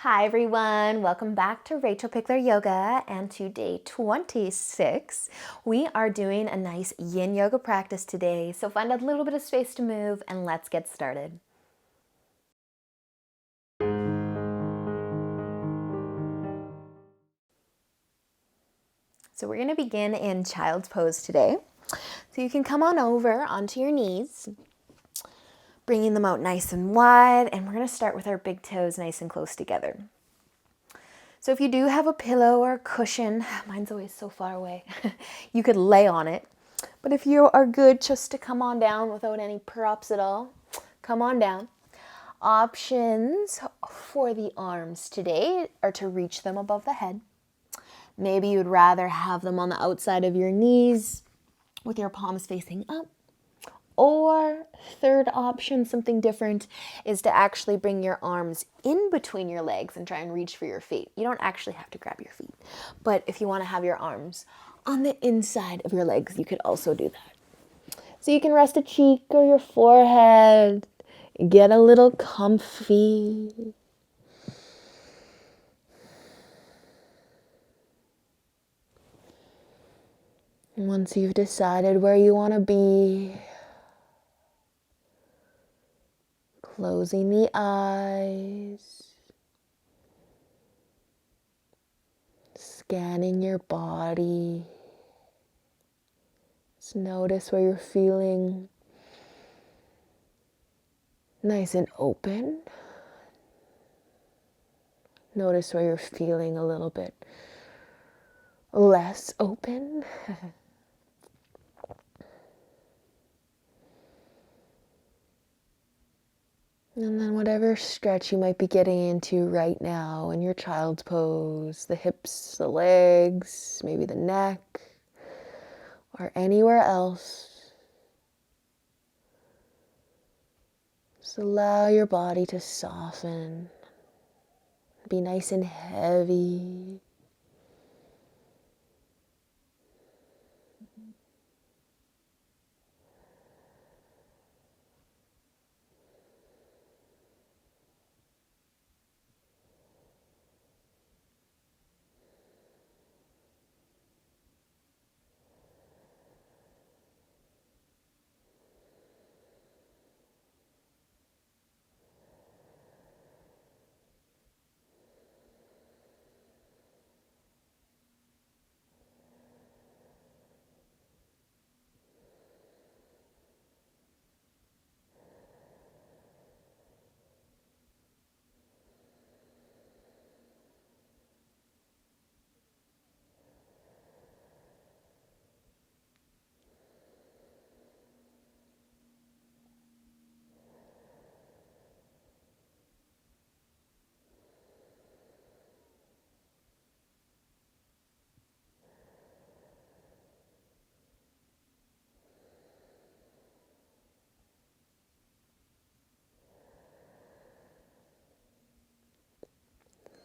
Hi everyone, welcome back to Rachel Pichler Yoga, and to day 26. We are doing a nice yin yoga practice today, so find a little bit of space to move and let's get started. So we're going to begin in child's pose today. So you can come on over onto your knees, bringing them out nice and wide, and we're going to start with our big toes nice and close together. So if you do have a pillow or a cushion, mine's always so far away, you could lay on it. But if you are good just to come on down without any props at all, come on down. Options for the arms today are to reach them above the head. Maybe you'd rather have them on the outside of your knees with your palms facing up. Or third option, something different, is to actually bring your arms in between your legs and try and reach for your feet. You don't actually have to grab your feet. But if you want to have your arms on the inside of your legs, you could also do that. So you can rest a cheek or your forehead, get a little comfy. Once you've decided where you want to be, closing the eyes, scanning your body. Just notice where you're feeling nice and open. Notice where you're feeling a little bit less open. And then whatever stretch you might be getting into right now in your child's pose, the hips, the legs, maybe the neck, or anywhere else, just allow your body to soften, be nice and heavy.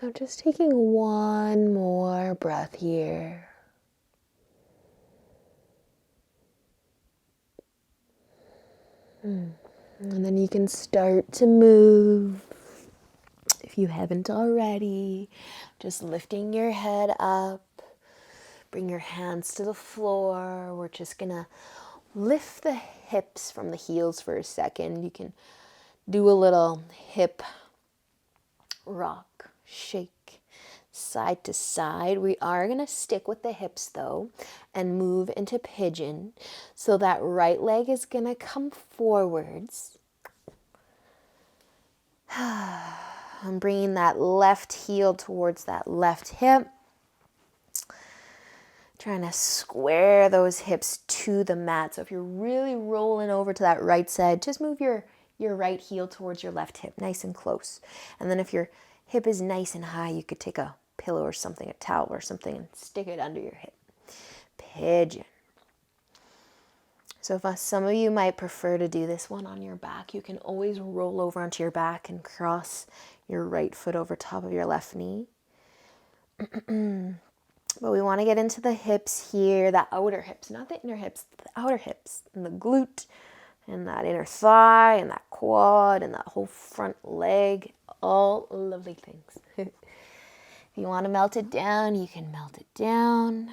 So just taking one more breath here. And then you can start to move. If you haven't already, just lifting your head up. Bring your hands to the floor. We're just going to lift the hips from the heels for a second. You can do a little hip rock, shake, side to side. We are going to stick with the hips though and move into pigeon. So that right leg is going to come forwards. I'm bringing that left heel towards that left hip. Trying to square those hips to the mat. So if you're really rolling over to that right side, just move your right heel towards your left hip, nice and close. And then if your hip is nice and high, you could take a pillow or something, a towel or something, and stick it under your hip. Pigeon. So if some of you might prefer to do this one on your back, you can always roll over onto your back and cross your right foot over top of your left knee. But we want to get into the hips here, the outer hips, not the inner hips, the outer hips, and the glute, and that inner thigh, and that quad, and that whole front leg, all lovely things. If you want to melt it down, you can melt it down.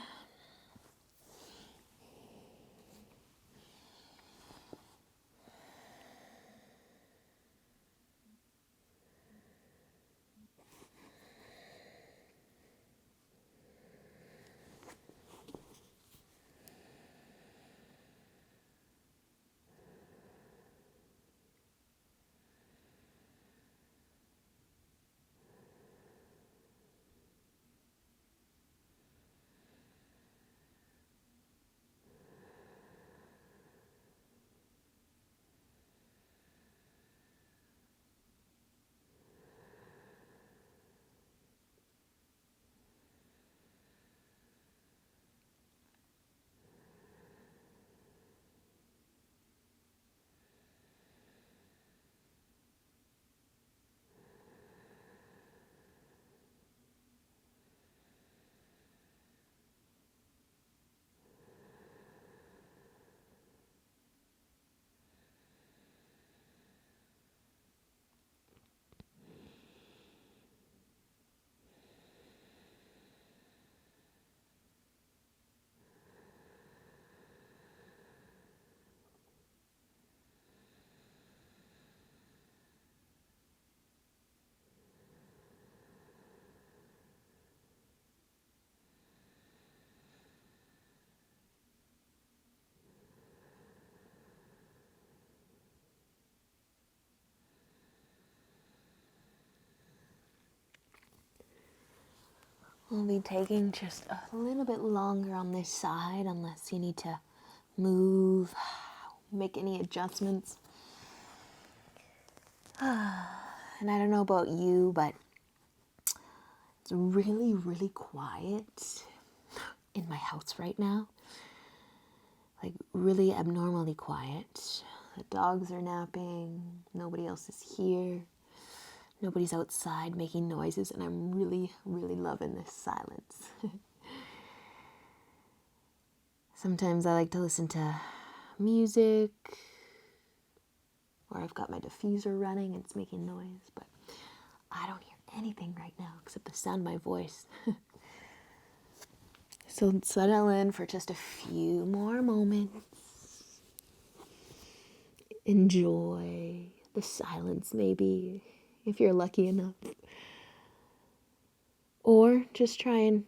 We'll be taking just a little bit longer on this side unless you need to move, make any adjustments. And I don't know about you, but it's really, really quiet in my house right now. Like really abnormally quiet. The dogs are napping, nobody else is here. Nobody's outside making noises, and I'm really, really loving this silence. Sometimes I like to listen to music, or I've got my diffuser running and it's making noise, but I don't hear anything right now except the sound of my voice. So settle in for just a few more moments. Enjoy the silence, maybe, if you're lucky enough. Or just try and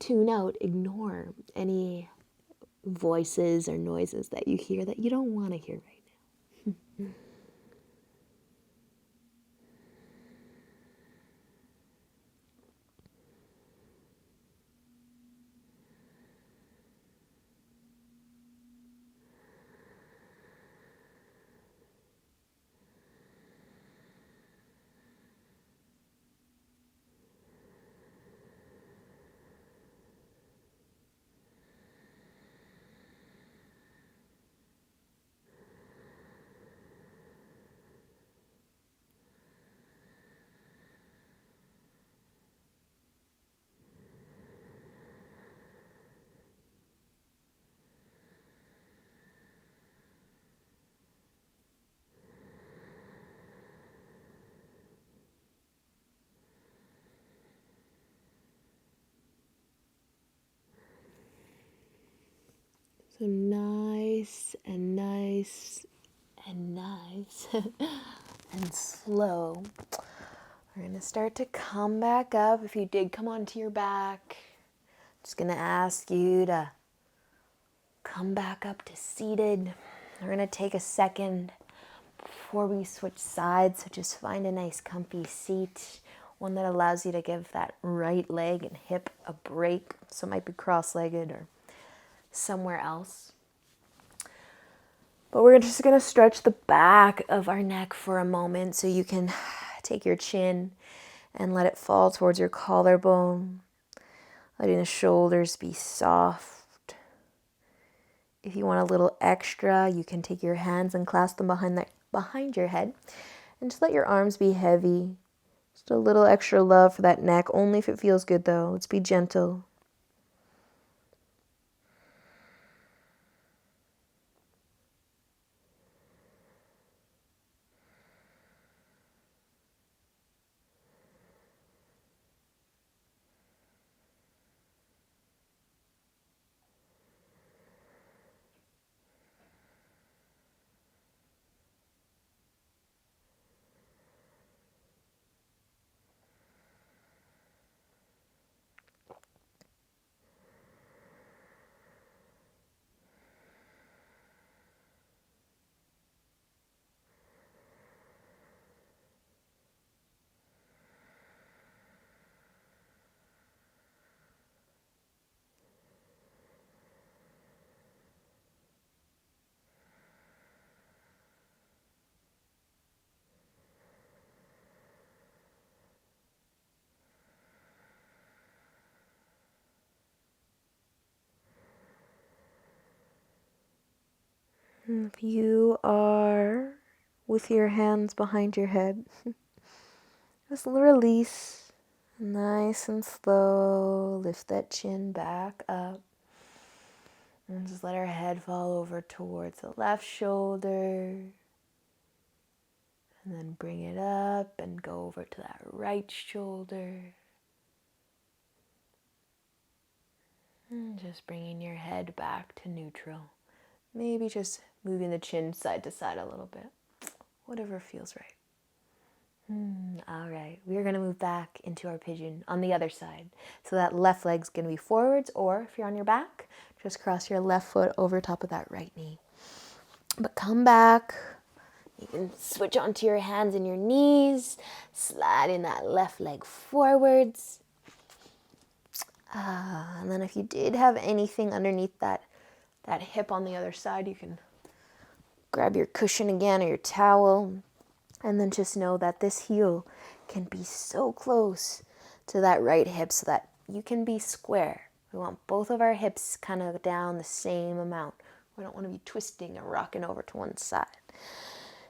tune out, ignore any voices or noises that you hear that you don't want to hear right now. So nice and nice and nice and slow. We're going to start to come back up. If you did come onto your back, I'm just going to ask you to come back up to seated. We're going to take a second before we switch sides. So just find a nice comfy seat, one that allows you to give that right leg and hip a break. So it might be cross-legged or somewhere else. But we're just going to stretch the back of our neck for a moment, so you can take your chin and let it fall towards your collarbone, letting the shoulders be soft. If you want a little extra, you can take your hands and clasp them behind your head, and just let your arms be heavy. Just a little extra love for that neck, only if it feels good though. Let's be gentle. If you are with your hands behind your head, just release nice and slow. Lift that chin back up. And just let our head fall over towards the left shoulder. And then bring it up and go over to that right shoulder. And just bringing your head back to neutral. Maybe just moving the chin side to side a little bit. Whatever feels right. All right, we're going to move back into our pigeon on the other side. So that left leg's going to be forwards, or if you're on your back, just cross your left foot over top of that right knee. But come back. You can switch onto your hands and your knees, sliding that left leg forwards. And then if you did have anything underneath that hip on the other side, you can grab your cushion again or your towel. And then just know that this heel can be so close to that right hip so that you can be square. We want both of our hips kind of down the same amount. We don't want to be twisting or rocking over to one side.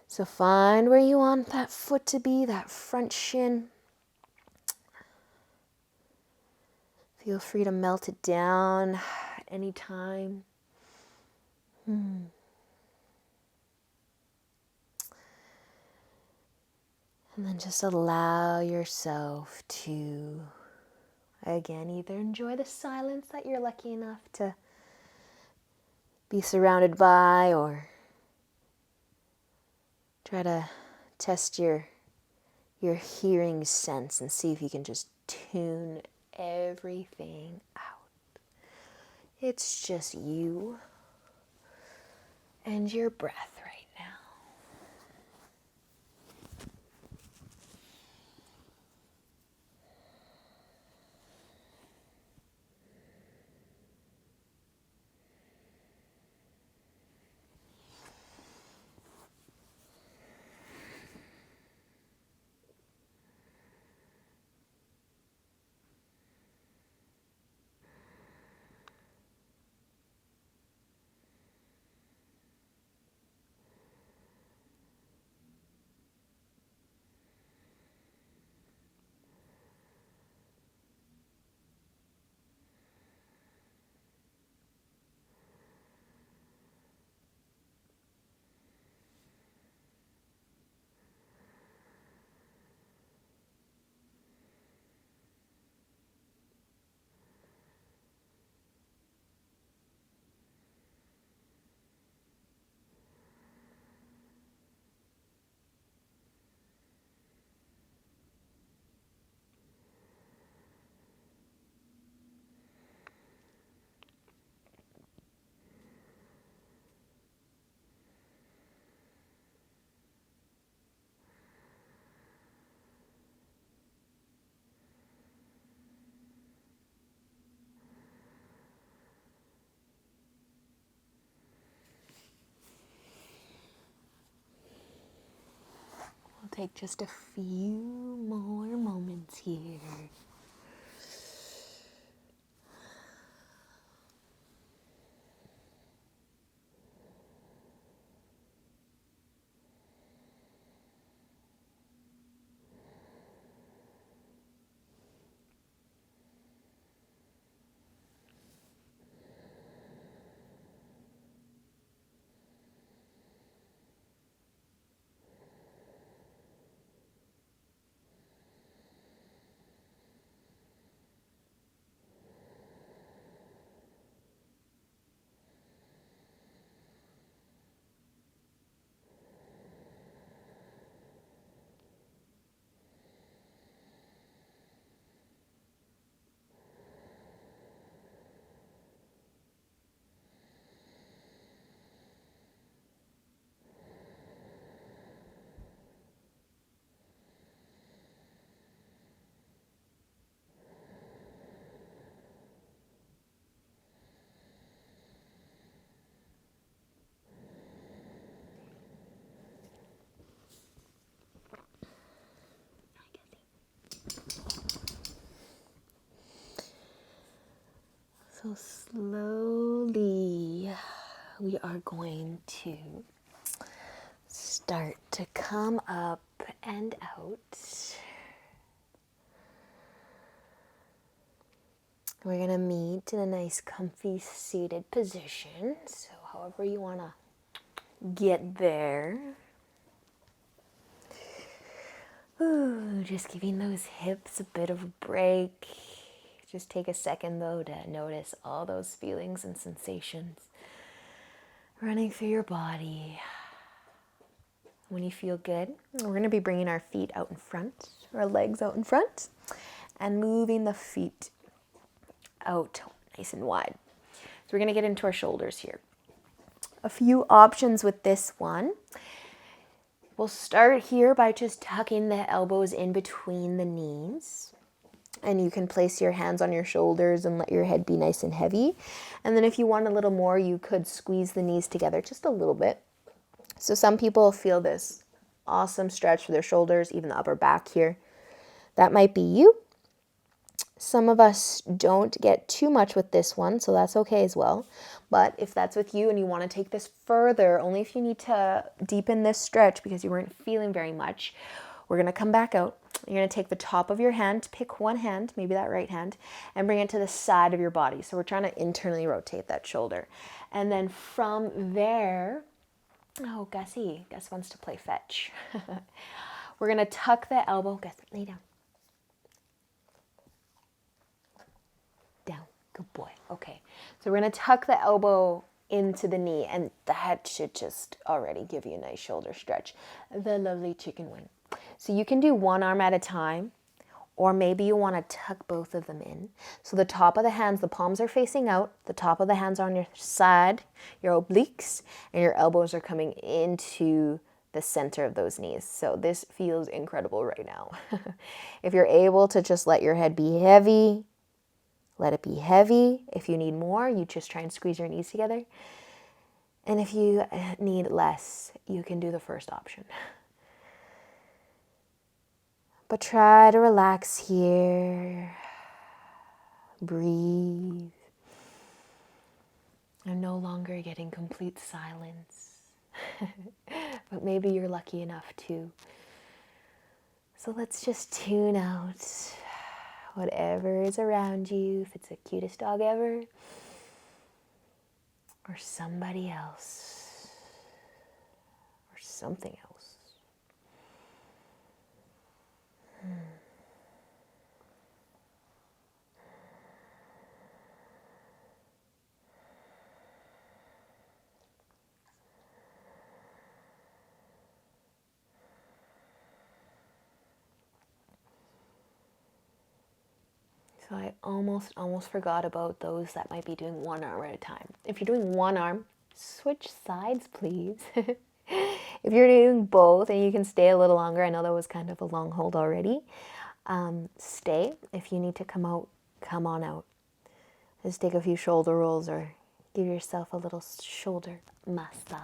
So find where you want that foot to be, that front shin. Feel free to melt it down anytime. And then just allow yourself to, again, either enjoy the silence that you're lucky enough to be surrounded by, or try to test your hearing sense and see if you can just tune everything out. It's just you and your breath right now. We'll take just a few more moments here. So slowly we are going to start to come up and out. We're going to meet in a nice comfy seated position. So however you want to get there. Ooh, just giving those hips a bit of a break. Just take a second though to notice all those feelings and sensations running through your body. When you feel good, we're going to be bringing our feet out in front, our legs out in front, and moving the feet out nice and wide. So we're going to get into our shoulders here. A few options with this one. We'll start here by just tucking the elbows in between the knees. And you can place your hands on your shoulders and let your head be nice and heavy. And then if you want a little more, you could squeeze the knees together just a little bit. So some people feel this awesome stretch for their shoulders, even the upper back here. That might be you. Some of us don't get too much with this one, so that's okay as well. But if that's with you and you want to take this further, only if you need to deepen this stretch because you weren't feeling very much, we're going to come back out. You're going to take the top of your hand, pick one hand, maybe that right hand, and bring it to the side of your body. So we're trying to internally rotate that shoulder. And then from there, oh, Gus wants to play fetch. We're going to tuck the elbow. Gus, lay down. Down. Good boy. Okay. So we're going to tuck the elbow into the knee, and that should just already give you a nice shoulder stretch. The lovely chicken wing. So you can do one arm at a time, or maybe you want to tuck both of them in. So the top of the hands, the palms are facing out, the top of the hands are on your side, your obliques, and your elbows are coming into the center of those knees. So this feels incredible right now. If you're able to just let your head be heavy, let it be heavy. If you need more, you just try and squeeze your knees together. And if you need less, you can do the first option. But try to relax here. Breathe. I'm no longer getting complete silence. But maybe you're lucky enough to. So let's just tune out whatever is around you, if it's the cutest dog ever, or somebody else, or something else. So I almost forgot about those that might be doing one arm at a time. If you're doing one arm, switch sides, please. If you're doing both and you can stay a little longer, I know that was kind of a long hold already. Stay. If you need to come out, come on out. Just take a few shoulder rolls or give yourself a little shoulder massage.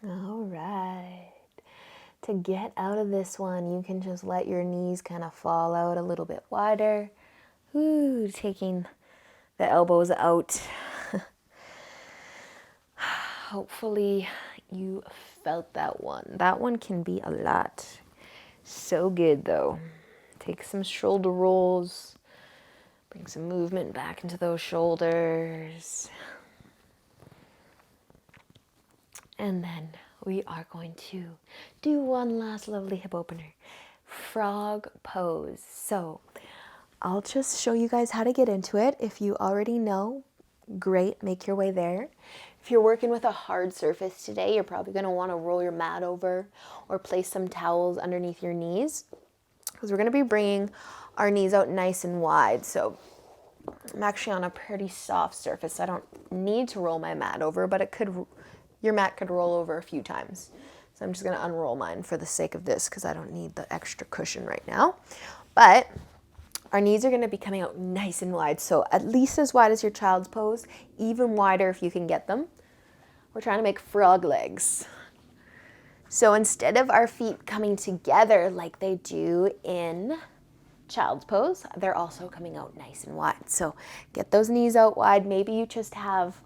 All right. To get out of this one, you can just let your knees kind of fall out a little bit wider. Ooh, taking the elbows out. Hopefully you felt that one. That one can be a lot. So good though. Take some shoulder rolls. Bring some movement back into those shoulders. And then we are going to do one last lovely hip opener. Frog pose. So I'll just show you guys how to get into it. If you already know, great, make your way there. If you're working with a hard surface today, you're probably going to want to roll your mat over or place some towels underneath your knees, because we're going to be bringing our knees out nice and wide. So I'm actually on a pretty soft surface. I don't need to roll my mat over, but your mat could roll over a few times. So I'm just going to unroll mine for the sake of this, because I don't need the extra cushion right now. But our knees are going to be coming out nice and wide. So at least as wide as your child's pose, even wider if you can get them. We're trying to make frog legs. So instead of our feet coming together like they do in child's pose, they're also coming out nice and wide. So get those knees out wide. Maybe you just have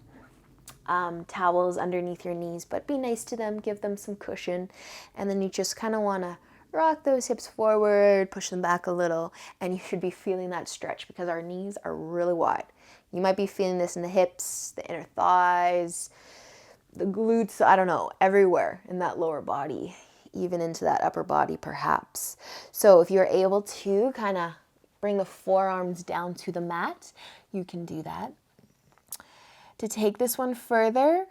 towels underneath your knees, but be nice to them, give them some cushion, and then you just kind of want to rock those hips forward, push them back a little, and you should be feeling that stretch because our knees are really wide. You might be feeling this in the hips, the inner thighs, the glutes, I don't know, everywhere in that lower body, even into that upper body perhaps. So if you're able to kind of bring the forearms down to the mat, you can do that. To take this one further,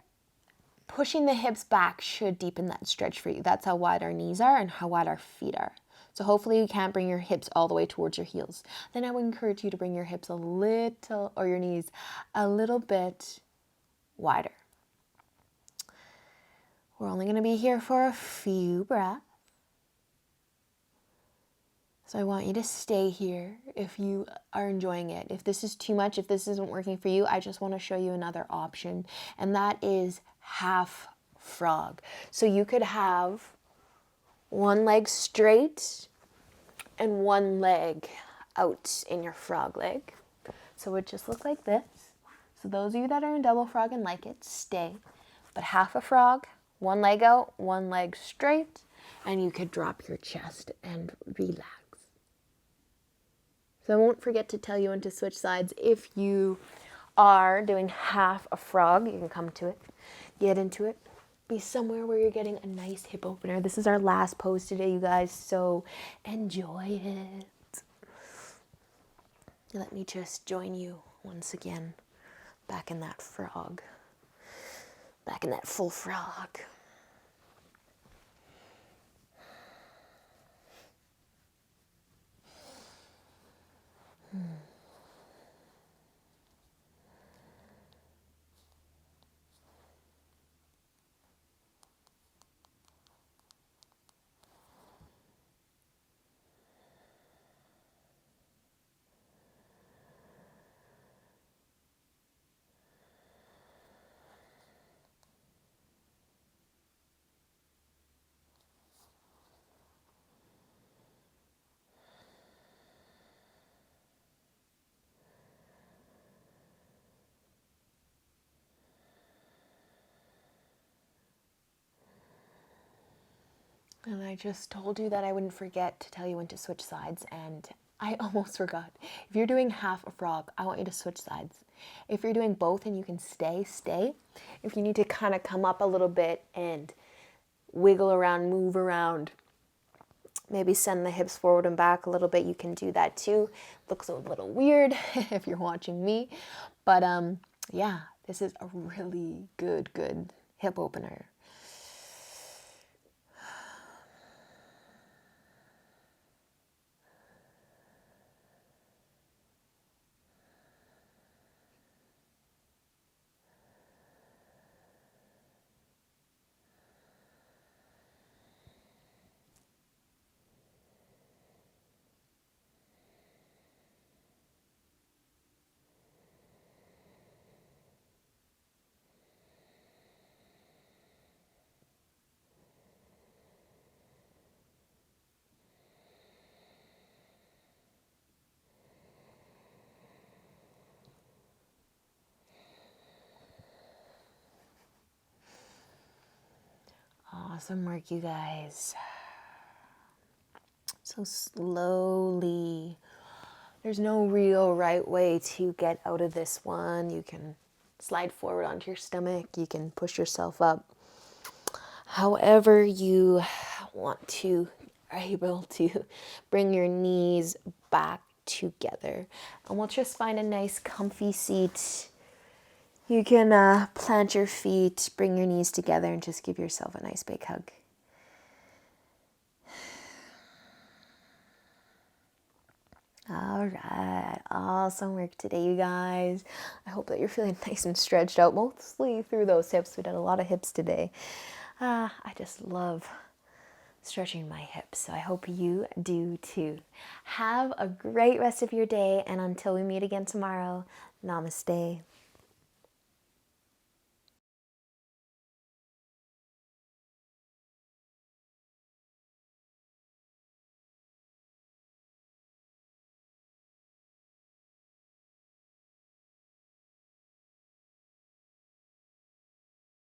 pushing the hips back should deepen that stretch for you. That's how wide our knees are and how wide our feet are. So hopefully you can't bring your hips all the way towards your heels. Then I would encourage you to bring your hips a little, or your knees a little bit wider. We're only going to be here for a few breaths. So I want you to stay here if you are enjoying it. If this is too much, if this isn't working for you, I just want to show you another option, and that is half frog. So you could have one leg straight and one leg out in your frog leg. So it would just look like this. So those of you that are in double frog and like it, stay. But half a frog, one leg out, one leg straight, and you could drop your chest and relax. So I won't forget to tell you when to switch sides. If you are doing half a frog, you can come to it, get into it, be somewhere where you're getting a nice hip opener. This is our last pose today, you guys, so enjoy it. Let me just join you once again back in that frog, back in that full frog. And I just told you that I wouldn't forget to tell you when to switch sides, and I almost forgot. If you're doing half a frog, I want you to switch sides. If you're doing both and you can stay, stay. If you need to kind of come up a little bit and wiggle around, move around, maybe send the hips forward and back a little bit, you can do that too. Looks a little weird if you're watching me, but yeah, this is a really good hip opener. Awesome work, you guys. So slowly. There's no real right way to get out of this one. You can slide forward onto your stomach. You can push yourself up. However you want to, are able to bring your knees back together. And we'll just find a nice comfy seat You can plant your feet, bring your knees together, and just give yourself a nice big hug. All right, awesome work today, you guys. I hope that you're feeling nice and stretched out, mostly through those hips. We did a lot of hips today. I just love stretching my hips, so I hope you do too. Have a great rest of your day, and until we meet again tomorrow, namaste.